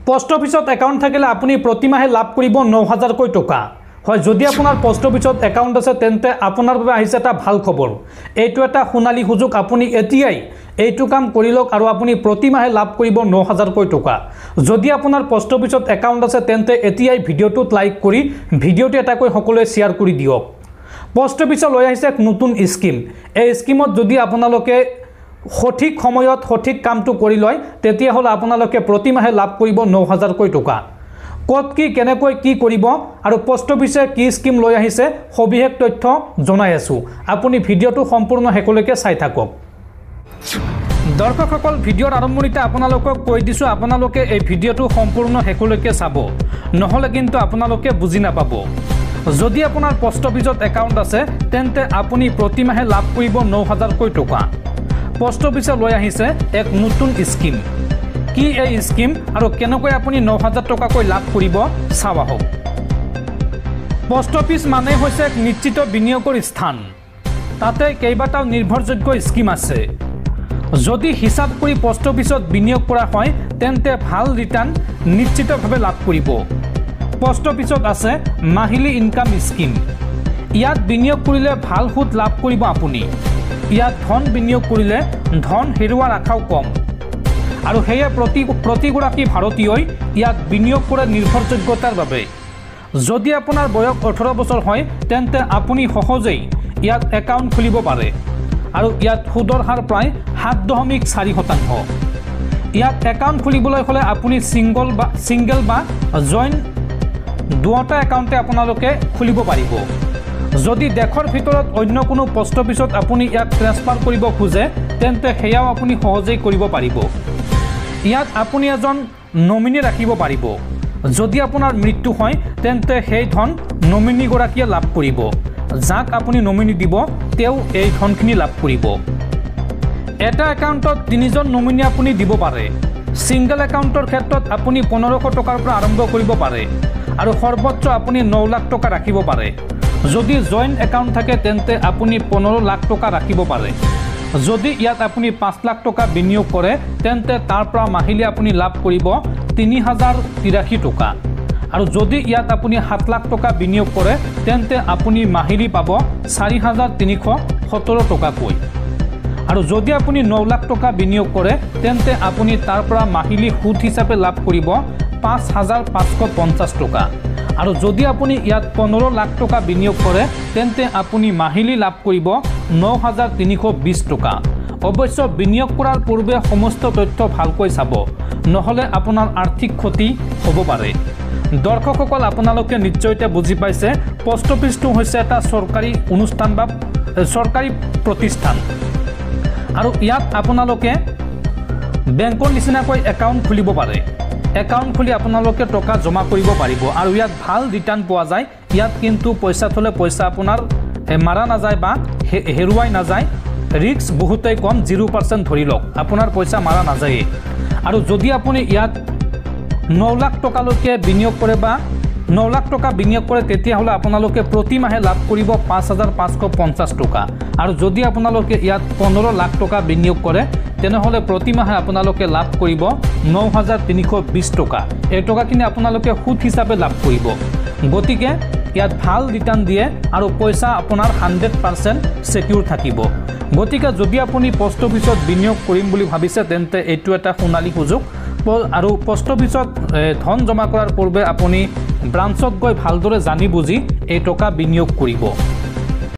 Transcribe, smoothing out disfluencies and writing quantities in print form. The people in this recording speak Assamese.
পোষ্ট অফিসত একাউন্ট থাকিলে আপনি প্রতি মাহে লাভ করব ৯,০০০ টাকা হয়। যদি আপনার পোষ্ট অফিসত একাউন্ট আছে তেন্তে আপনার বাবে আহিছে এটা ভাল খবর। এইটো এটা সোণালী সুযোগ, আপনি এতিয়াই এইটো কাম কৰি লওক আৰু আপুনি প্ৰতি মাহে লাভ কৰিব ৯,০০০ টাকা। যদি আপোনাৰ পোষ্ট অফিসত একাউন্ট আছে তেন্তে এতিয়াই ভিডিওটোত লাইক কৰি ভিডিওটো এটাকৈ সকলোৱে শ্বেয়াৰ কৰি দিয়ক। পোষ্ট অফিসে লৈ আহিছে এক নতুন স্কিম। এই স্কিমত যদি আপোনালোকে সঠিক সময়ত সঠিক কামটো কৰি লয় তেতিয়াহ'লে আপোনালোকে প্ৰতি মাহে লাভ কৰিব ৯,০০০ টাকা। ক'ত কি কেনেকৈ কি কৰিব আৰু পোষ্ট অফিসে কি স্কিম লৈ আহিছে সবিশেষ তথ্য জনাই আছোঁ। আপুনি ভিডিওটো সম্পূৰ্ণ শেষলৈকে চাই থাকক। দৰ্শকসকল, ভিডিওৰ আৰম্ভণিতে আপোনালোকক কৈ দিছোঁ আপোনালোকে এই ভিডিওটো সম্পূৰ্ণ শেষলৈকে চাব, নহ'লে কিন্তু আপোনালোকে বুজি নাপাব। যদি আপোনাৰ পোষ্ট অফিসত একাউণ্ট আছে তেন্তে আপুনি প্ৰতি মাহে লাভ কৰিব ৯,০০০ টাকা। পোষ্ট অফিসে লৈ আহিছে এক নতুন স্কিম। কি এই স্কিম আৰু কেনেকৈ আপুনি ৯,০০০ টাকাকৈ লাভ কৰিব চাওঁ আহক। পোষ্ট অফিস মানে হৈছে এক নিশ্চিত বিনিয়োগৰ স্থান। তাতে কেইবাটাও নিৰ্ভৰযোগ্য স্কিম আছে। যদি হিচাপ কৰি পোষ্ট অফিসত বিনিয়োগ কৰা হয় তেন্তে ভাল ৰিটাৰ্ণ নিশ্চিতভাৱে লাভ কৰিব। পোষ্ট অফিসত আছে মাহিলী ইনকাম স্কিম। ইয়াত বিনিয়োগ কৰিলে ভাল সুদ লাভ কৰিব আপুনি। ইয়াত ধন বিনিয়োগ কৰিলে ধন হেৰুৱাৰ আশাও কম আৰু সেয়ে প্ৰতিগৰাকী ভাৰতীয়ই ইয়াত বিনিয়োগ কৰে নিৰ্ভৰযোগ্যতাৰ বাবে। যদি আপোনাৰ বয়স ১৮ বছৰ হয় তেন্তে আপুনি সহজেই ইয়াত একাউণ্ট খুলিব পাৰে আৰু ইয়াত সুদৰ হাৰ প্ৰায় ৭.৪%। ইয়াত একাউণ্ট খুলিবলৈ হ'লে আপুনি ছিংগল বা জইণ্ট দুটা একাউণ্টে আপোনালোকে খুলিব পাৰিব। যদি দেশৰ ভিতৰত অন্য কোনো পোষ্ট অফিসত আপুনি ইয়াক ট্ৰেন্সফাৰ কৰিব খোজে তেন্তে সেয়াও আপুনি সহজেই কৰিব পাৰিব। ইয়াত আপুনি এজন নমিনি ৰাখিব পাৰিব। যদি আপোনাৰ মৃত্যু হয় তেন্তে সেই ধন নমিনিগৰাকীয়ে লাভ কৰিব। যাক আপুনি নমিনি দিব তেওঁ এই ধনখিনি লাভ কৰিব। এটা একাউণ্টত ৩জন নমিনি আপুনি দিব পাৰে। ছিংগল একাউণ্টৰ ক্ষেত্ৰত আপুনি ১৫০০ টকাৰ পৰা আৰম্ভ কৰিব পাৰে আৰু সৰ্বোচ্চ আপুনি ৯ লাখ টকা ৰাখিব পাৰে। যদি জইণ্ট একাউণ্ট থাকে তেন্তে আপুনি ১৫ লাখ টকা ৰাখিব পাৰে। যদি ইয়াত আপুনি ৫ লাখ টকা বিনিয়োগ কৰে তেন্তে তাৰ পৰা মাহিলী আপুনি লাভ কৰিব ৩,০৮৩ টকা আৰু যদি ইয়াত আপুনি ৭ লাখ টকা বিনিয়োগ কৰে তেন্তে আপুনি মাহিলী পাব ৪,৩১৭ টকাকৈ আৰু যদি আপুনি ৯ লাখ টকা বিনিয়োগ কৰে তেন্তে আপুনি তাৰ পৰা মাহিলী সুদ হিচাপে লাভ কৰিব ৫,৫৫০ টকা আৰু যদি আপুনি ইয়াত ১৫ লাখ টকা বিনিয়োগ কৰে তেন্তে আপুনি মাহিলী লাভ কৰিব ৯,৩২০ টকা। অৱশ্যে বিনিয়োগ কৰাৰ পূৰ্বে সমস্ত তথ্য ভালকৈ চাব, নহ'লে আপোনাৰ আৰ্থিক ক্ষতি হ'ব পাৰে। দৰ্শকসকল, আপোনালোকে নিশ্চয় এতিয়া বুজি পাইছে পোষ্ট অফিসটো হৈছে এটা চৰকাৰী অনুষ্ঠান বা চৰকাৰী প্ৰতিষ্ঠান আৰু ইয়াত আপোনালোকে বেংকৰ নিচিনাকৈ একাউণ্ট খুলিব পাৰে। একাউণ্ট খুলি আপোনালোকে টকা জমা কৰিব পাৰিব আৰু ইয়াত ভাল ৰিটাৰ্ণ পোৱা যায়। ইয়াত কিন্তু পইচা থ'লে পইচা আপোনাৰ মাৰা নাযায় বা হেৰুৱাই নাযায়। ৰিস্ক বহুতেই কম, 0% ধৰি লওক, আপোনাৰ পইচা মাৰা নাযায়েই। আৰু যদি আপুনি ইয়াত ৯ লাখ টকালৈকে বিনিয়োগ কৰে বা ৯ লাখ টকা বিনিয়োগ কৰে তেতিয়াহ'লে আপোনালোকে প্ৰতি মাহে লাভ কৰিব ৫,৫৫০ টকা আৰু যদি আপোনালোকে ইয়াত ১৫ লাখ টকা বিনিয়োগ কৰে তেনেহ'লে প্ৰতি মাহে আপোনালোকে লাভ কৰিব ৯,৩২০ টকা। এই টকাখিনি আপোনালোকে সুদ হিচাপে লাভ কৰিব। গতিকে ইয়াত ভাল ৰিটাৰ্ণ দিয়ে আৰু পইচা আপোনাৰ 100% ছিকিউৰ থাকিব। গতিকে যদি আপুনি পোষ্ট অফিসত বিনিয়োগ কৰিম বুলি ভাবিছে তেন্তে এইটো এটা সোণালী সুযোগ আৰু পোষ্ট অফিসত ধন জমা কৰাৰ পূৰ্বে আপুনি ব্ৰাঞ্চত গৈ ভালদৰে জানি বুজি এই টকা বিনিয়োগ কৰিব।